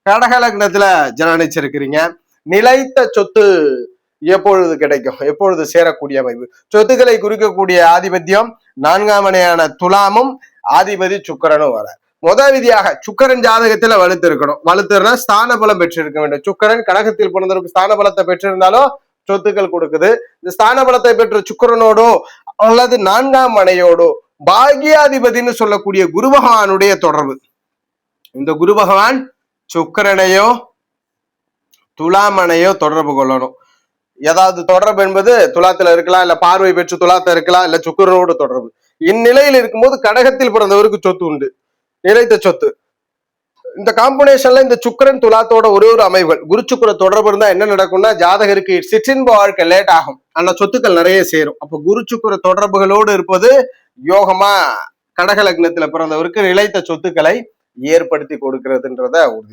கடக லக்னத்துல ஜனனிச்சிருக்கிறீங்க. நிலைத்த சொத்து எப்பொழுது கிடைக்கும், எப்பொழுது சேரக்கூடிய அமைப்பு. சொத்துக்களை குறிக்கக்கூடிய ஆதிபத்தியம் 4ஆம் மனையான துலாமும் ஆதிபதி சுக்கிரனும் வர. முதல் விதியாக சுக்கிரன் ஜாதகத்துல வலுத்து இருக்கணும். வலுத்துனா ஸ்தான பலம் பெற்றிருக்க வேண்டும். சுக்கிரன் கடகத்தில் பிறந்தவருக்கு ஸ்தான பலத்தை பெற்றிருந்தாலும் சொத்துக்கள் கொடுக்குது. இந்த ஸ்தான பலத்தை பெற்ற சுக்கிரனோடோ அல்லது 4ஆம் மனையோடோ பாகியாதிபதினு சொல்லக்கூடிய குரு பகவானுடைய தொடர்பு. இந்த குரு பகவான் சுக்கிரனையோ துலாமனையோ தொடர்பு கொள்ளணும். ஏதாவது தொடர்பு என்பது துலாத்துல இருக்கலாம், இல்ல பார்வை பெற்று துலாத்துல இருக்கலாம், இல்ல சுக்கிரனோடு தொடர்பு. இந்நிலையில் இருக்கும்போது கடகத்தில் பிறந்தவருக்கு சொத்து உண்டு, நிலைத்த சொத்து. இந்த காம்பினேஷன்ல இந்த சுக்கிரன் துலாத்தோட ஒரு அமைவுகள் குரு சுக்கிர தொடர்பு இருந்தா என்ன நடக்கும்னா ஜாதகருக்கு சிற்றின்ப வாழ்க்கை லேட் ஆகும், ஆனா சொத்துக்கள் நிறைய சேரும். அப்ப குரு சுக்கிர தொடர்புகளோடு இருப்பது யோகமா கடக லக்னத்துல பிறந்தவருக்கு நிலைத்த சொத்துக்களை ஏற்படுத்தி கொடுக்கிறதுன்றத உறுதி.